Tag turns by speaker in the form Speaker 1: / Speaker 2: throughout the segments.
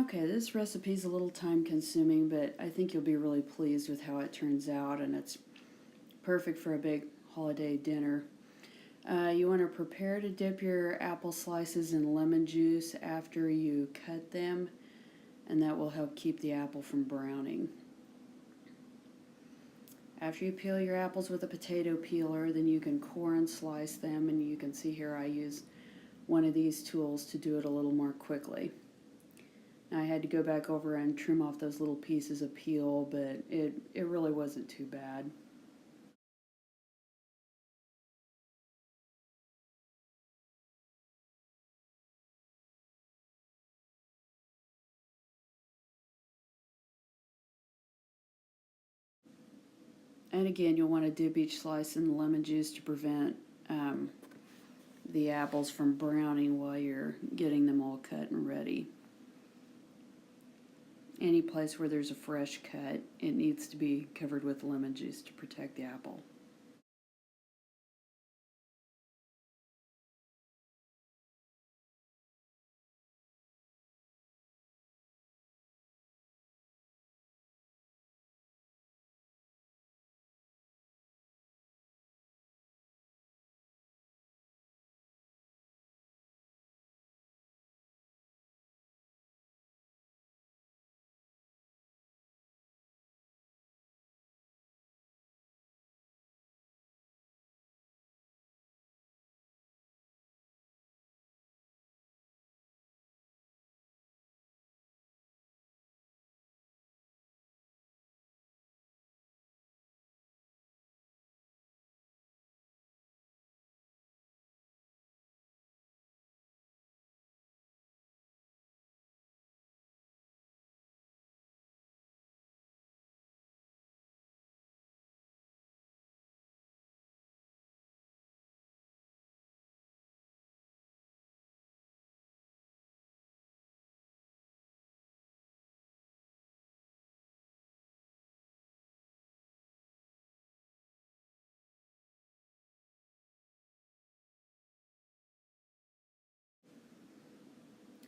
Speaker 1: Okay, this recipe is a little time consuming, but I think you'll be really pleased with how it turns out, and it's perfect for a big holiday dinner. You want to prepare to dip your apple slices in lemon juice after you cut them, and that will help keep the apple from browning. After you peel your apples with a potato peeler, then you can core and slice them, and you can see here I use one of these tools to do it a little more quickly. Now, I had to go back over and trim off those little pieces of peel, but it really wasn't too bad. And again, you'll want to dip each slice in the lemon juice to prevent the apples from browning while you're getting them all cut and ready. Any place where there's a fresh cut, it needs to be covered with lemon juice to protect the apple.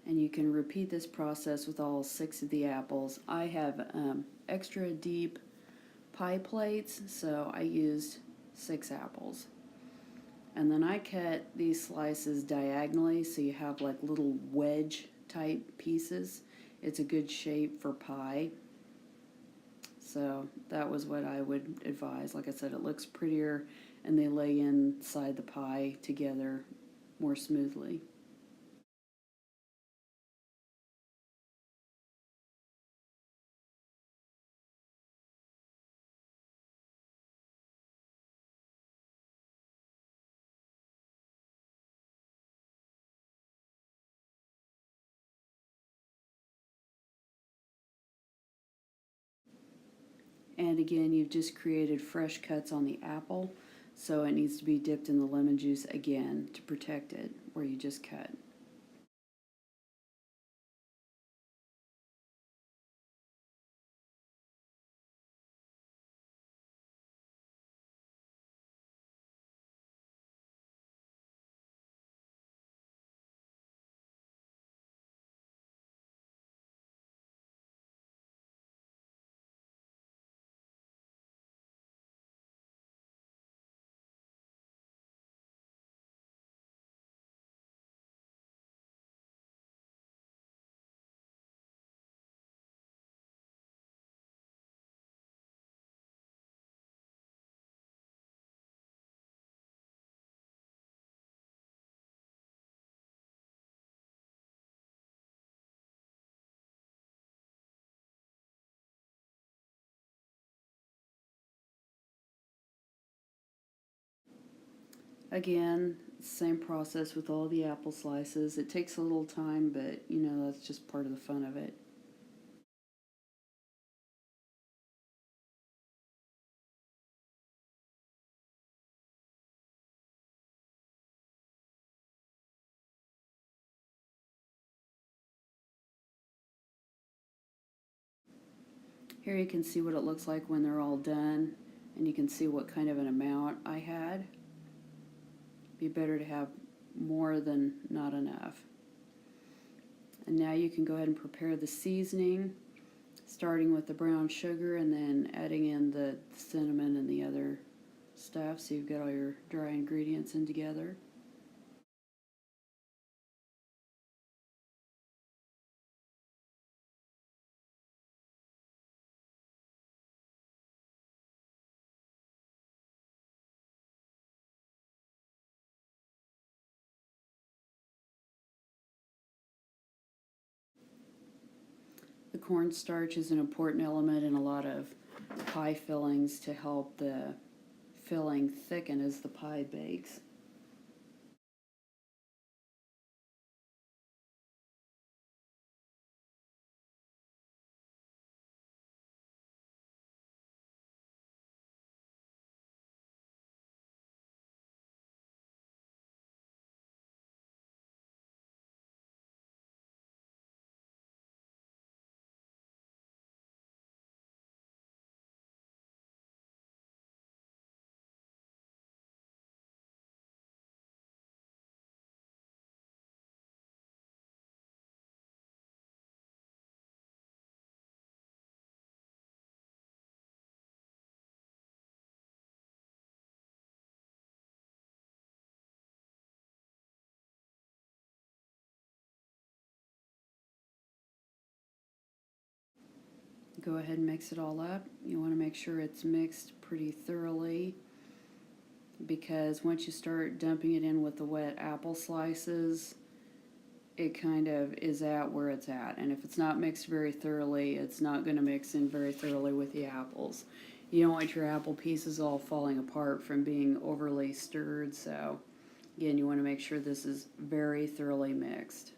Speaker 1: And you can repeat this process with all 6 of the apples. I have extra deep pie plates, so I used 6 apples. And then I cut these slices diagonally so you have like little wedge type pieces. It's a good shape for pie. So that was what I would advise. Like I said, it looks prettier and they lay inside the pie together more smoothly. And again, you've just created fresh cuts on the apple, so it needs to be dipped in the lemon juice again to protect it where you just cut. Again, same process with all the apple slices. It takes a little time, but you know, that's just part of the fun of it. Here you can see what it looks like when they're all done, and you can see what kind of an amount I had. Be better to have more than not enough. And now you can go ahead and prepare the seasoning, starting with the brown sugar and then adding in the cinnamon and the other stuff, so you've got all your dry ingredients in together. The cornstarch is an important element in a lot of pie fillings to help the filling thicken as the pie bakes. Go ahead and mix it all up. You want to make sure it's mixed pretty thoroughly, because once you start dumping it in with the wet apple slices, it kind of is at where it's at. And if it's not mixed very thoroughly, it's not going to mix in very thoroughly with the apples. You don't want your apple pieces all falling apart from being overly stirred, so again, you want to make sure this is very thoroughly mixed.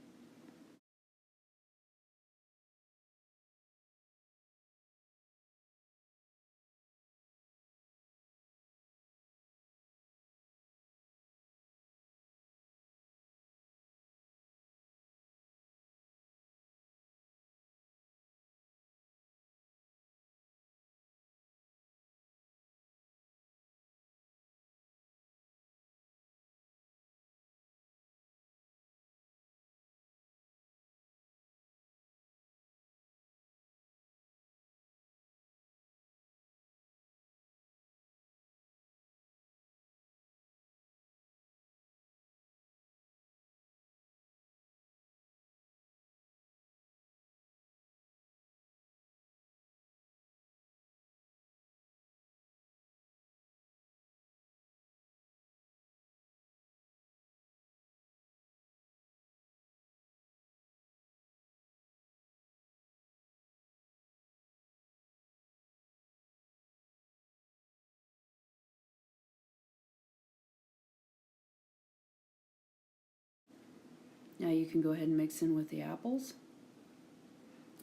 Speaker 1: Now you can go ahead and mix in with the apples.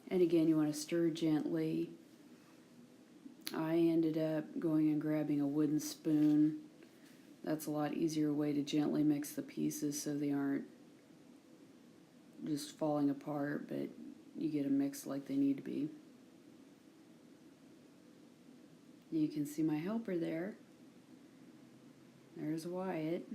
Speaker 1: And again, you want to stir gently. I ended up going and grabbing a wooden spoon. That's a lot easier way to gently mix the pieces so they aren't just falling apart, but you get them mixed like they need to be. You can see my helper there. There's Wyatt.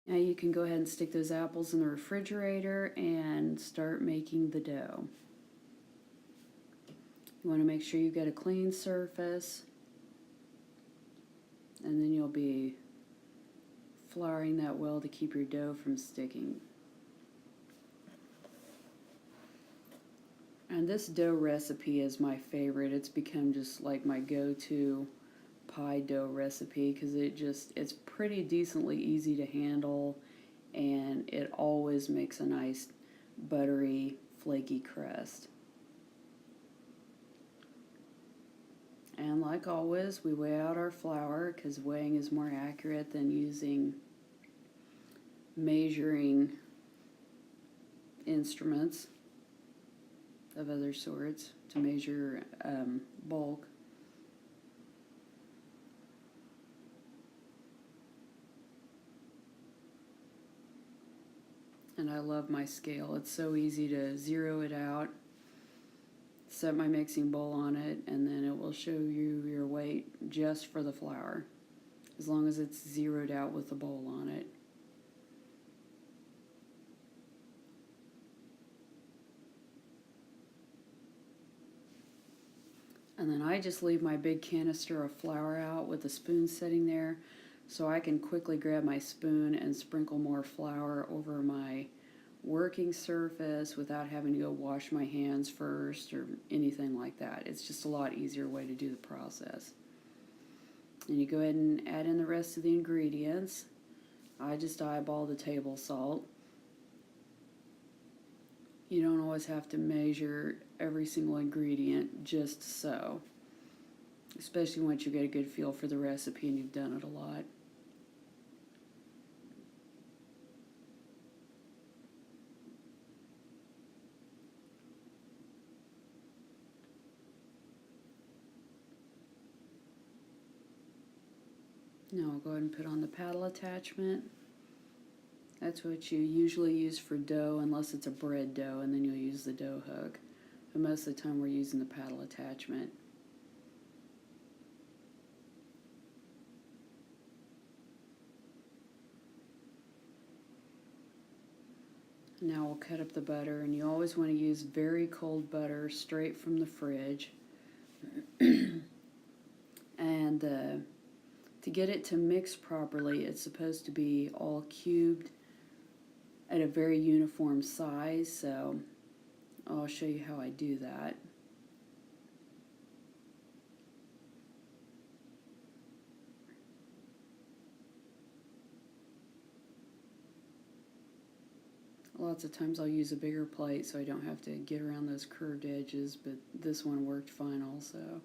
Speaker 1: Now you can go ahead and stick those apples in the refrigerator and start making the dough. You want to make sure you've got a clean surface, and then you'll be flouring that well to keep your dough from sticking. And this dough recipe is my favorite. It's become just like my go-to pie dough recipe because it's pretty decently easy to handle, and it always makes a nice buttery, flaky crust. And like always, we weigh out our flour because weighing is more accurate than using measuring instruments of other sorts to measure bulk. And I love my scale. It's so easy to zero it out, set my mixing bowl on it, and then it will show you your weight just for the flour, as long as it's zeroed out with the bowl on it. And then I just leave my big canister of flour out with the spoon sitting there so I can quickly grab my spoon and sprinkle more flour over my working surface without having to go wash my hands first or anything like that. It's just a lot easier way to do the process. And you go ahead and add in the rest of the ingredients. I just eyeball the table salt. You don't always have to measure every single ingredient, just so. Especially once you get a good feel for the recipe and you've done it a lot. Now I'll go ahead and put on the paddle attachment. That's what you usually use for dough, unless it's a bread dough, and then you'll use the dough hook. But most of the time we're using the paddle attachment. Now we'll cut up the butter, and you always want to use very cold butter straight from the fridge. And to get it to mix properly, it's supposed to be all cubed at a very uniform size, so I'll show you how I do that. Lots of times I'll use a bigger plate so I don't have to get around those curved edges, but this one worked fine also.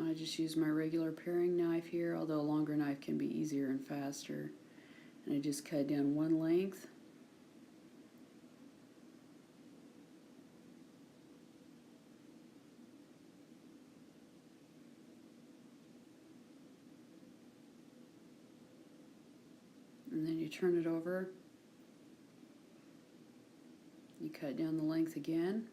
Speaker 1: I just use my regular paring knife here, although a longer knife can be easier and faster. And I just cut down one length. And then you turn it over. You cut down the length again.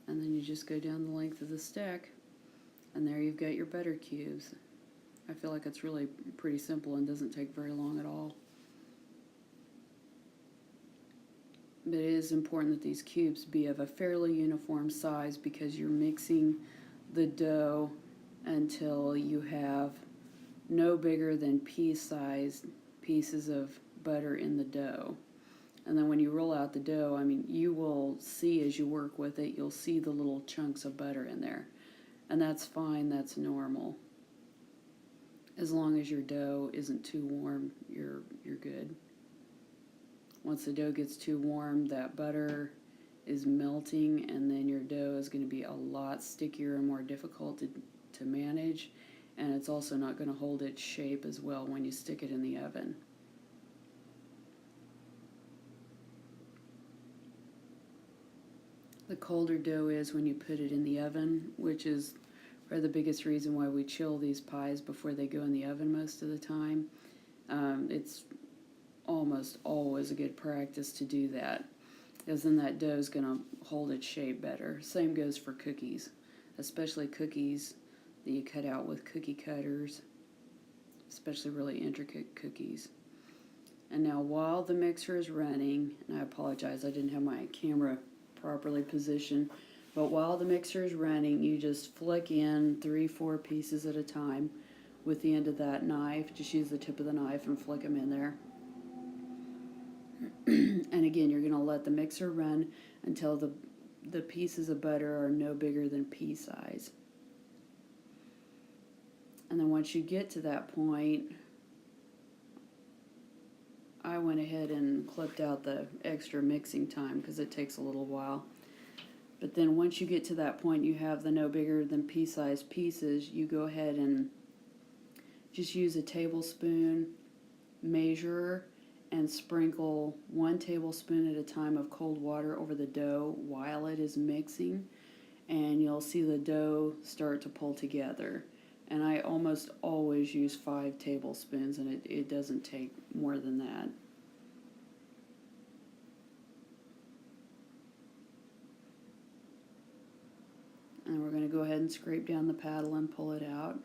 Speaker 1: And then you just go down the length of the stick, and there you've got your butter cubes. I feel like it's really pretty simple and doesn't take very long at all. But it is important that these cubes be of a fairly uniform size because you're mixing the dough until you have no bigger than pea-sized pieces of butter in the dough. And then when you roll out the dough, I mean, you will see as you work with it, you'll see the little chunks of butter in there. And that's fine, that's normal. As long as your dough isn't too warm, you're good. Once the dough gets too warm, that butter is melting, and then your dough is going to be a lot stickier and more difficult to manage. And it's also not going to hold its shape as well when you stick it in the oven. the colder dough is when you put it in the oven, which is probably the biggest reason why we chill these pies before they go in the oven most of the time. It's almost always a good practice to do that, because then that dough is going to hold its shape better. Same goes for cookies, especially cookies that you cut out with cookie cutters, especially really intricate cookies. And now while the mixer is running, and I apologize, I didn't have my camera properly positioned, but while the mixer is running, you just flick in 3-4 pieces at a time with the end of that knife. Just use the tip of the knife and flick them in there. And again, you're going to let the mixer run until the pieces of butter are no bigger than pea size. And then once you get to that point, I went ahead and clipped out the extra mixing time because it takes a little while. But then once you get to that point, you have the no bigger than pea-sized pieces, you go ahead and just use a tablespoon measure and sprinkle 1 tablespoon at a time of cold water over the dough while it is mixing, and you'll see the dough start to pull together. And I almost always use 5 tablespoons, and it doesn't take more than that. And we're going to go ahead and scrape down the paddle and pull it out.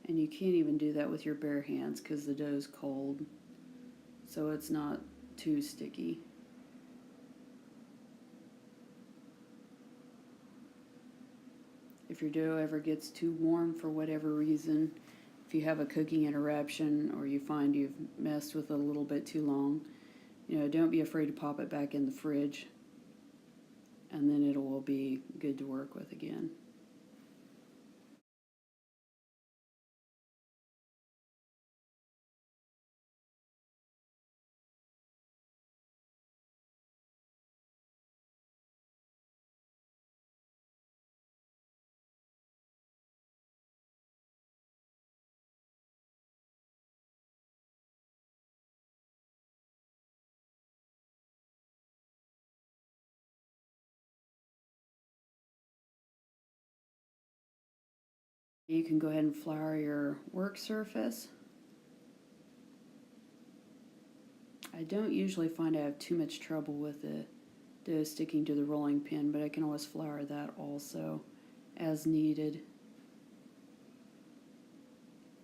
Speaker 1: And you can't even do that with your bare hands because the dough's cold, so it's not too sticky. If your dough ever gets too warm for whatever reason, if you have a cooking interruption or you find you've messed with it a little bit too long, don't be afraid to pop it back in the fridge, and then it will be good to work with again. You can go ahead and flour your work surface. I don't usually find I have too much trouble with the dough sticking to the rolling pin, but I can always flour that also as needed.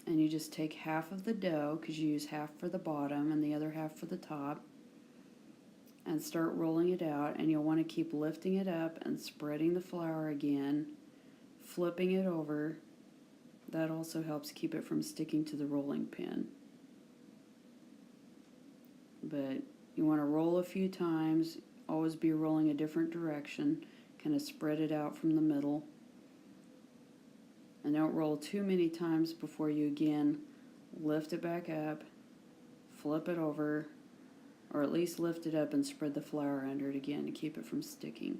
Speaker 1: And you just take half of the dough, because you use half for the bottom and the other half for the top, and start rolling it out, and you'll want to keep lifting it up and spreading the flour again, flipping it over. That also helps keep it from sticking to the rolling pin. But you want to roll a few times, always be rolling a different direction, kind of spread it out from the middle. And don't roll too many times before you again lift it back up, flip it over, or at least lift it up and spread the flour under it again to keep it from sticking.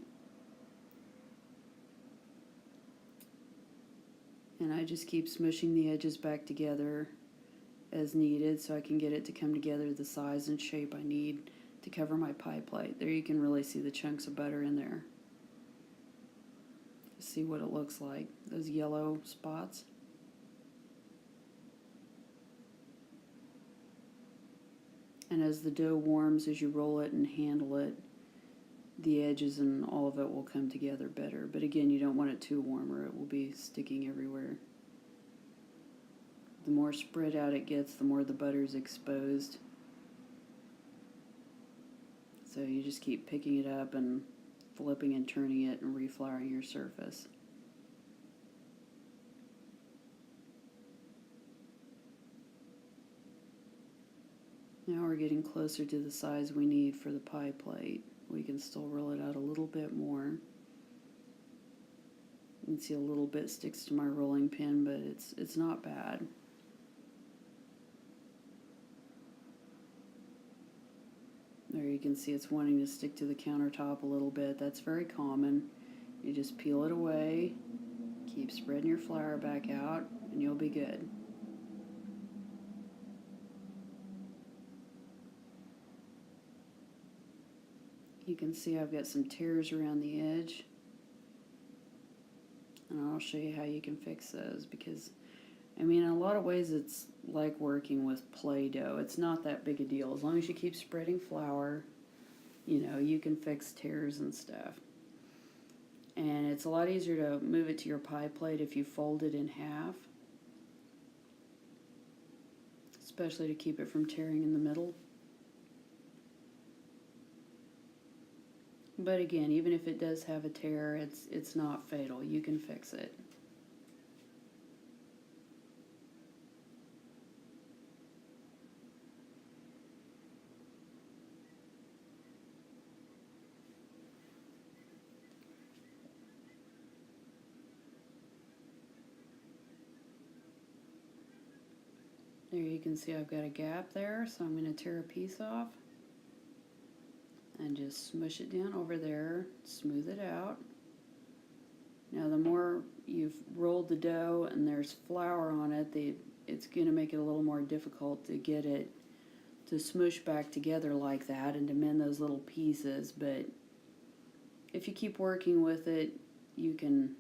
Speaker 1: And I just keep smushing the edges back together as needed so I can get it to come together the size and shape I need to cover my pie plate. There you can really see the chunks of butter in there. See what it looks like, those yellow spots. And as the dough warms, as you roll it and handle it, the edges and all of it will come together better. But again, you don't want it too warm or it will be sticking everywhere. The more spread out it gets, the more the butter is exposed. So you just keep picking it up and flipping and turning it and reflouring your surface. Now we're getting closer to the size we need for the pie plate. We can still roll it out a little bit more. You can see a little bit sticks to my rolling pin, but it's not bad. There you can see it's wanting to stick to the countertop a little bit. That's very common. You just peel it away, keep spreading your flour back out, and you'll be good. You can see I've got some tears around the edge. And I'll show you how you can fix those, because I mean, in a lot of ways it's like working with Play-Doh. It's not that big a deal. As long as you keep spreading flour, you know, you can fix tears and stuff. And it's a lot easier to move it to your pie plate if you fold it in half, especially to keep it from tearing in the middle. But again, even if it does have a tear, it's not fatal. You can fix it. There you can see I've got a gap there, so I'm going to tear a piece off and just smush it down over there, smooth it out. Now the more you've rolled the dough and there's flour on it, it's going to make it a little more difficult to get it to smush back together like that and to mend those little pieces. But if you keep working with it, you can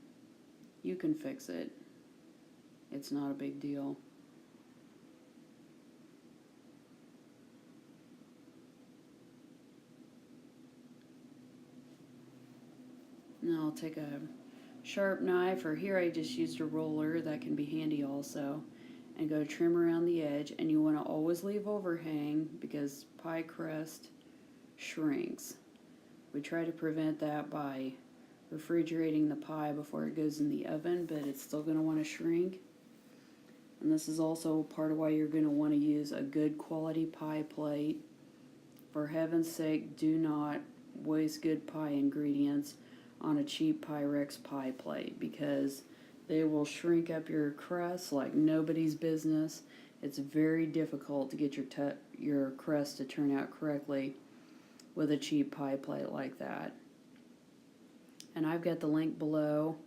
Speaker 1: fix it. It's not a big deal. Now I'll take a sharp knife, or here I just used a roller, that can be handy also, and go trim around the edge. And you want to always leave overhang because pie crust shrinks. We try to prevent that by refrigerating the pie before it goes in the oven, but it's still going to want to shrink. And this is also part of why you're going to want to use a good quality pie plate. For heaven's sake, do not waste good pie ingredients on a cheap Pyrex pie plate, because they will shrink up your crust like nobody's business. It's very difficult to get your crust to turn out correctly with a cheap pie plate like that. And I've got the link below.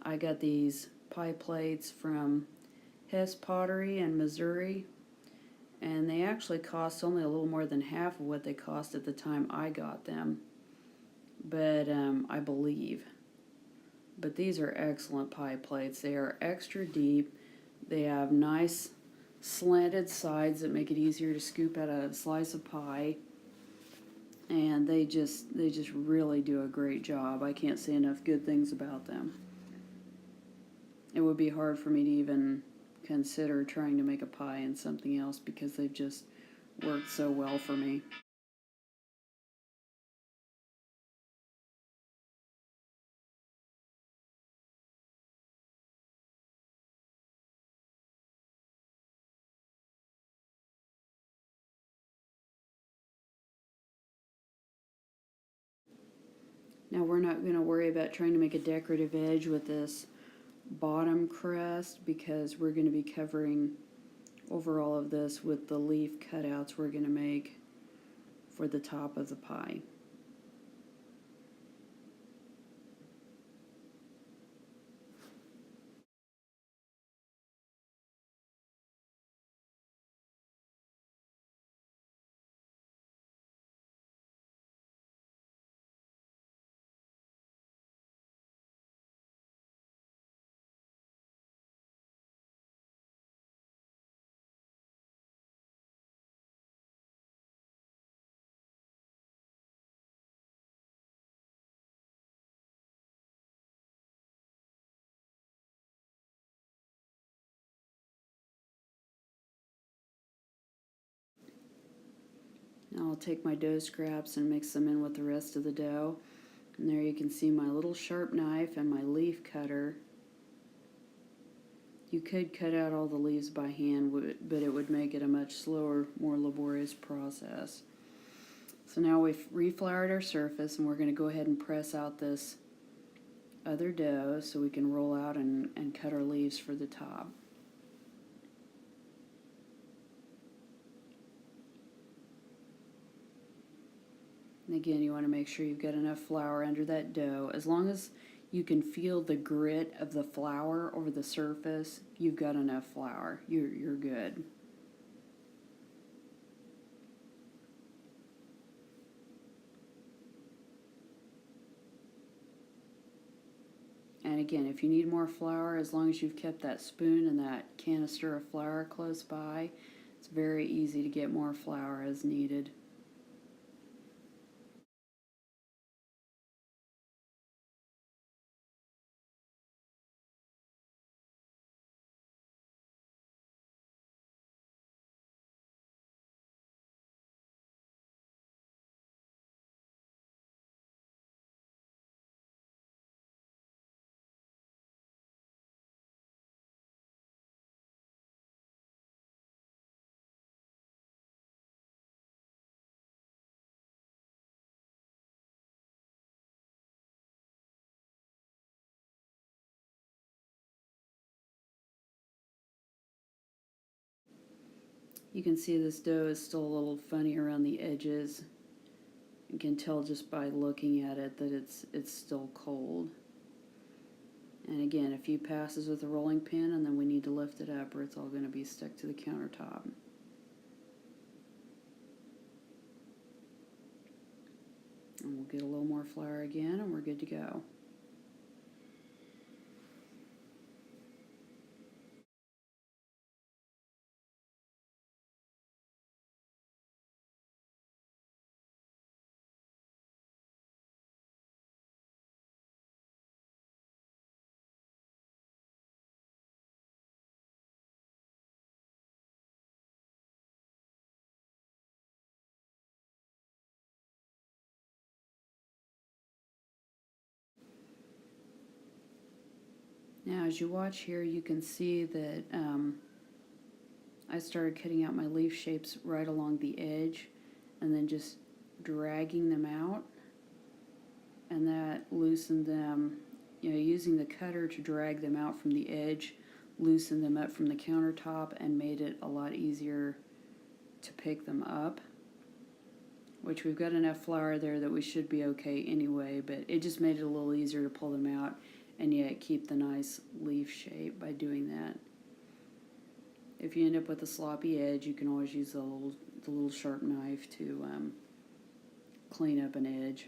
Speaker 1: I got these pie plates from Hess Pottery in Missouri, and they actually cost only a little more than half of what they cost at the time I got them. But I believe. But these are excellent pie plates. They are extra deep. They have nice slanted sides that make it easier to scoop out a slice of pie. And they just really do a great job. I can't say enough good things about them. It would be hard for me to even consider trying to make a pie in something else, because they've just worked so well for me. Now we're not going to worry about trying to make a decorative edge with this bottom crust, because we're going to be covering over all of this with the leaf cutouts we're going to make for the top of the pie. Now I'll take my dough scraps and mix them in with the rest of the dough. And there you can see my little sharp knife and my leaf cutter. You could cut out all the leaves by hand, but it would make it a much slower, more laborious process. So now we've refloured our surface, and we're going to go ahead and press out this other dough so we can roll out and cut our leaves for the top. And again, you want to make sure you've got enough flour under that dough. As long as you can feel the grit of the flour over the surface, you've got enough flour. You're good. again, if you need more flour, as long as you've kept that spoon and that canister of flour close by, it's very easy to get more flour as needed. You can see this dough is still a little funny around the edges. You can tell just by looking at it that it's still cold. And again, a few passes with a rolling pin, and then we need to lift it up or it's all going to be stuck to the countertop. And we'll get a little more flour again and we're good to go. Now as you watch here, you can see that I started cutting out my leaf shapes right along the edge and then just dragging them out, and that loosened them, using the cutter to drag them out from the edge loosened them up from the countertop and made it a lot easier to pick them up, which we've got enough flour there that we should be okay anyway, but it just made it a little easier to pull them out and yet keep the nice leaf shape by doing that. If you end up with a sloppy edge, you can always use the little sharp knife to clean up an edge.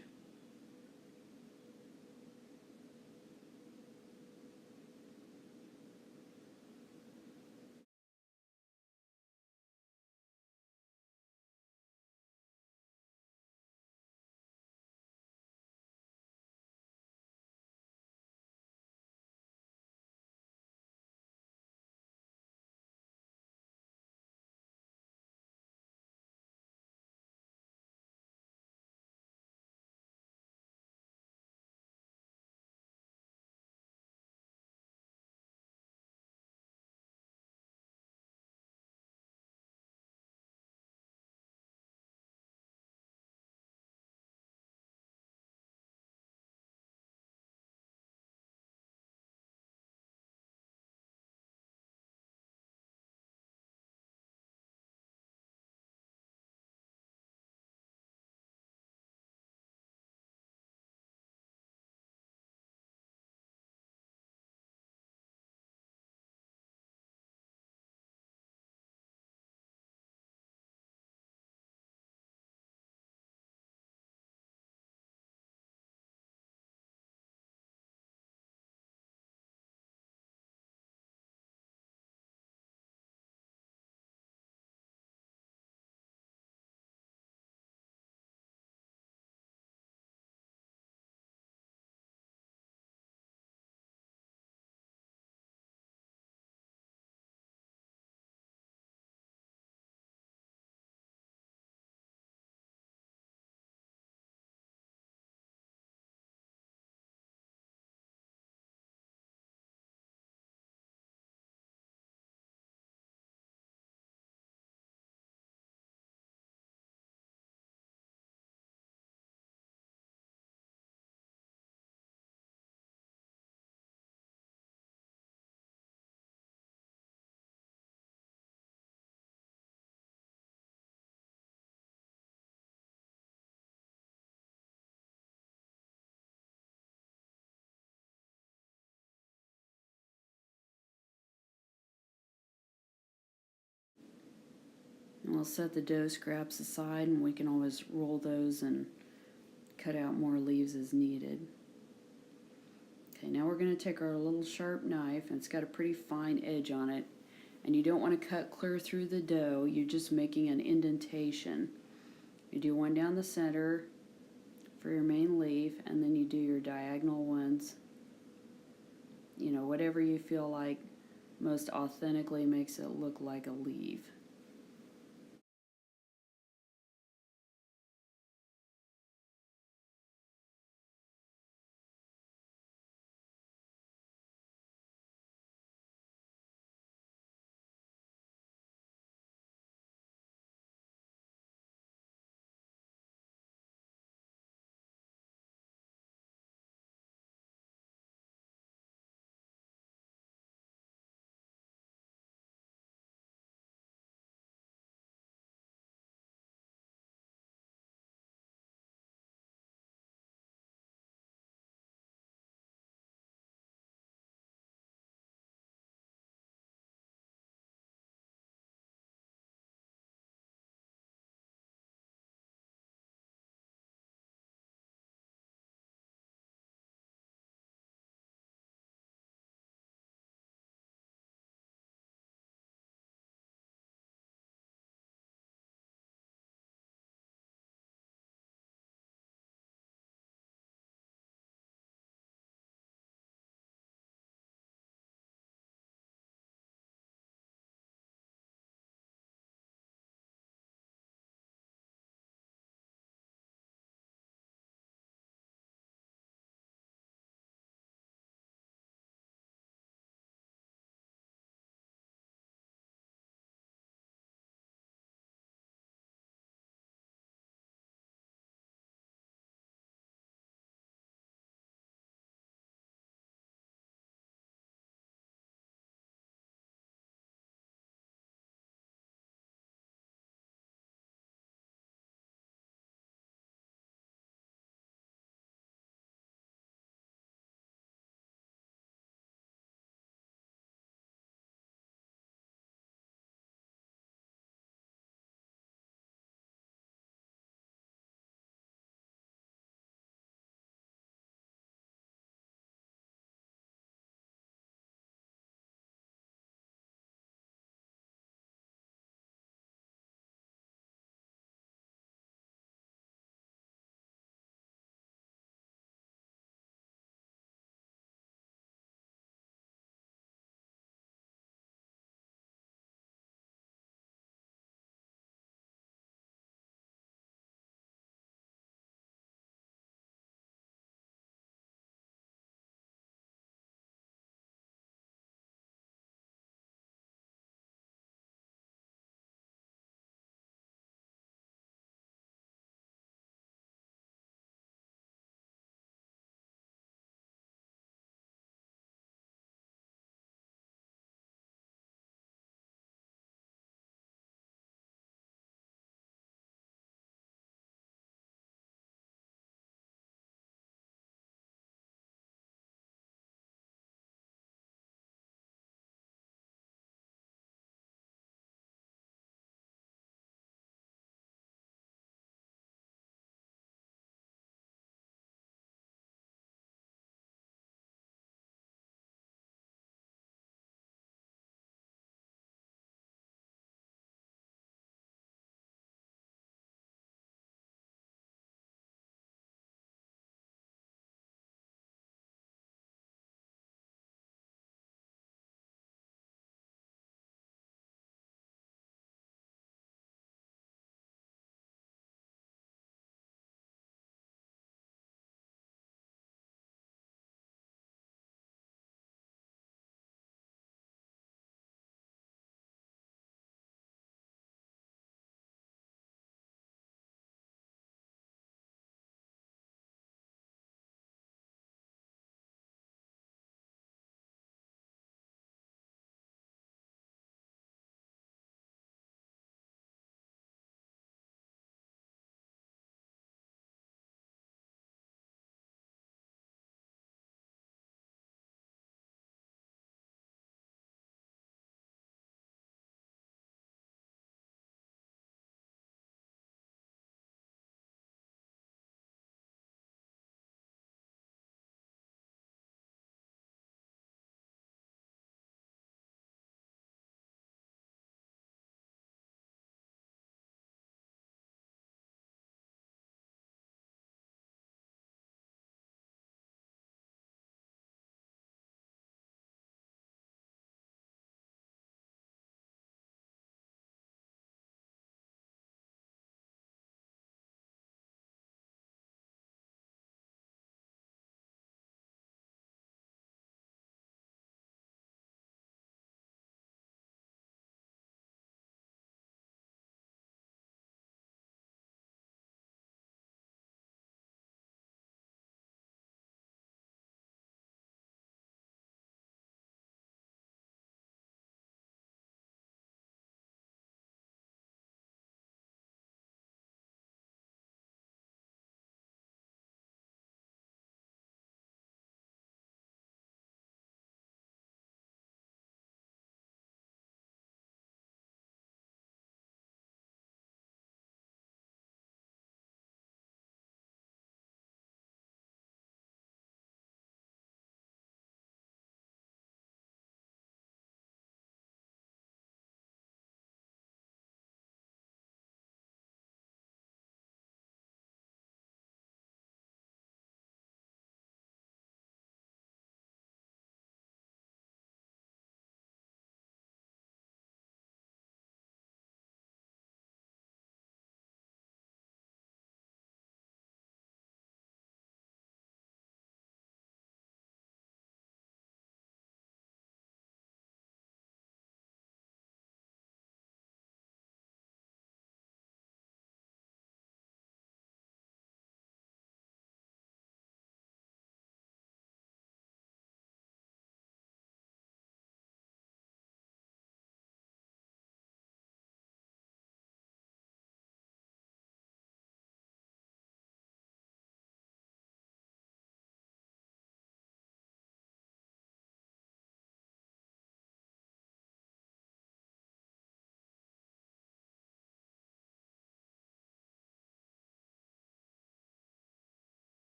Speaker 1: And we'll set the dough scraps aside, and we can always roll those and cut out more leaves as needed. Okay, now we're we're going to take our little sharp knife, and it's got a pretty fine edge on it, and you don't want to cut clear through the dough, you're just making an indentation. You do one down the center for your main leaf, and then you do your diagonal ones, you know, whatever you feel like most authentically makes it look like a leaf.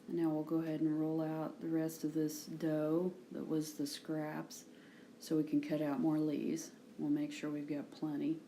Speaker 1: And now we'll go ahead and roll out the rest of this dough that was the scraps so we can cut out more leaves. We'll make sure we've got plenty.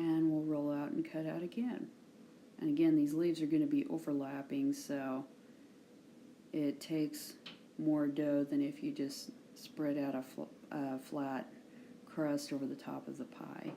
Speaker 1: and we'll roll out and cut out again. And again, these leaves are going to be overlapping, so it takes more dough than if you just spread out a flat crust over the top of the pie.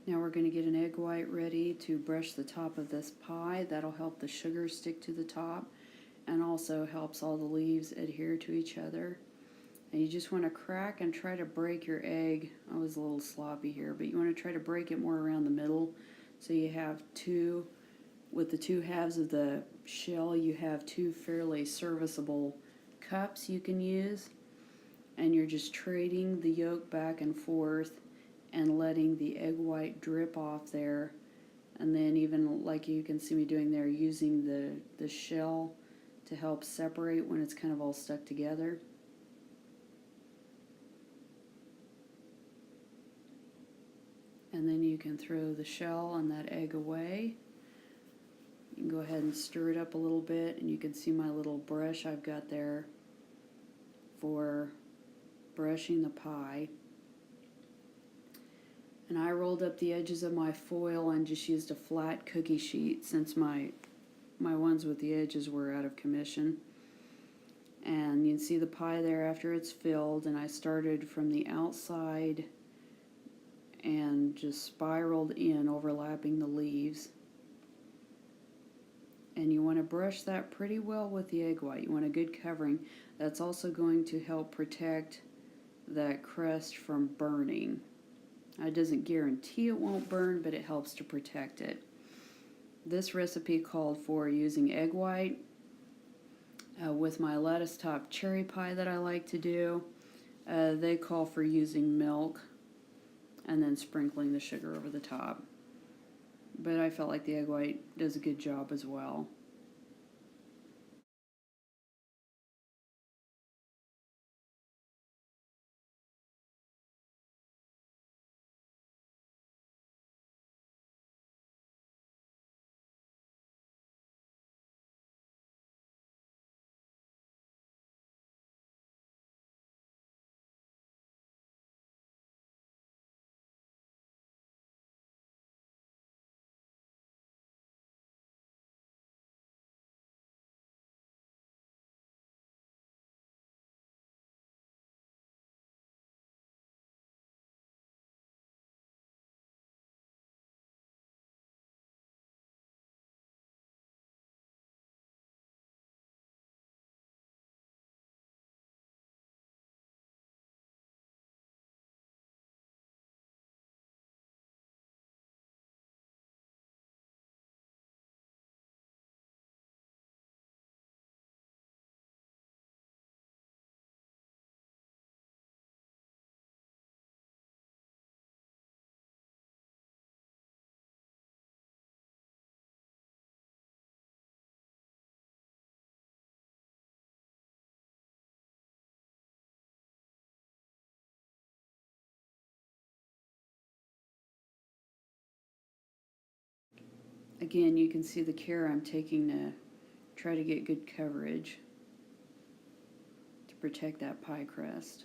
Speaker 1: Now we're going to get an egg white ready to brush the top of this pie. That'll help the sugar stick to the top and also helps all the leaves adhere to each other. And you just want to crack and try to break your egg. I was a little sloppy here, but you want to try to break it more around the middle. So you have two, with the two halves of the shell, you have two fairly serviceable cups you can use. And you're just trading the yolk back and forth and letting the egg white drip off there. And then even like you can see me doing there, using the shell to help separate when it's kind of all stuck together. And then you can throw the shell and that egg away. You can go ahead and stir it up a little bit, and you can see my little brush I've got there for brushing the pie. And I rolled up the edges of my foil and just used a flat cookie sheet since my ones with the edges were out of commission. And you can see the pie there after it's filled, and I started from the outside and just spiraled in, overlapping the leaves. And you want to brush that pretty well with the egg white. You want a good covering. That's also going to help protect that crust from burning. It doesn't guarantee it won't burn, but it helps to protect it. This recipe called for using egg white. With my lettuce top cherry pie that I like to do, they call for using milk and then sprinkling the sugar over the top. But I felt like the egg white does a good job as well. Again, you can see the care I'm taking to try to get good coverage to protect that pie crust.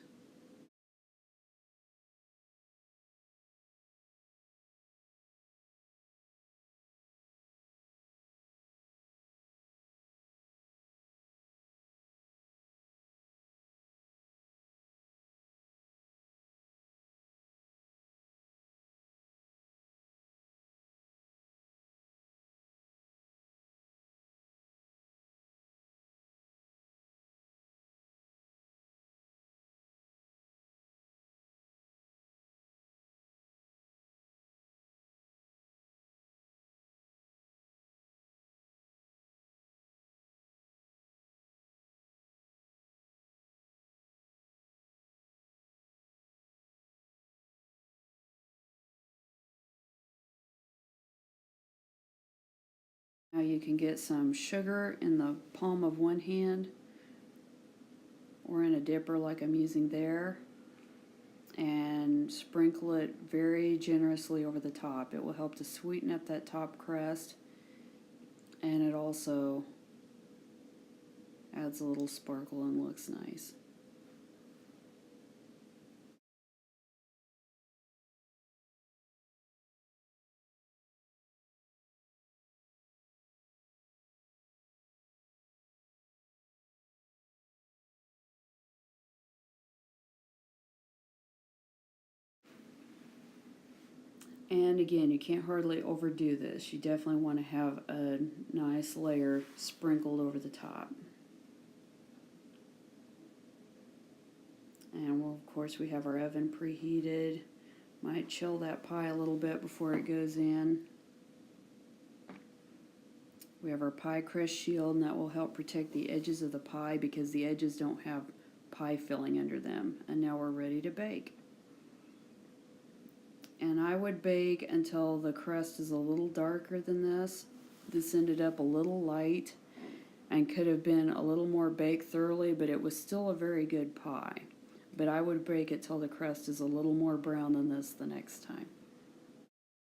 Speaker 1: Now you can get some sugar in the palm of one hand or in a dipper like I'm using there, and sprinkle it very generously over the top. It will help to sweeten up that top crust, and it also adds a little sparkle and looks nice. And again, you can't hardly overdo this. You definitely want to have a nice layer sprinkled over the top. And well, of course, we have our oven preheated. Might chill that pie a little bit before it goes in. We have our pie crust shield, and that will help protect the edges of the pie because the edges don't have pie filling under them. And now we're ready to bake. And I would bake until the crust is a little darker than this. This ended up a little light and could have been a little more baked thoroughly, but it was still a very good pie. But I would bake it till the crust is a little more brown than this the next time.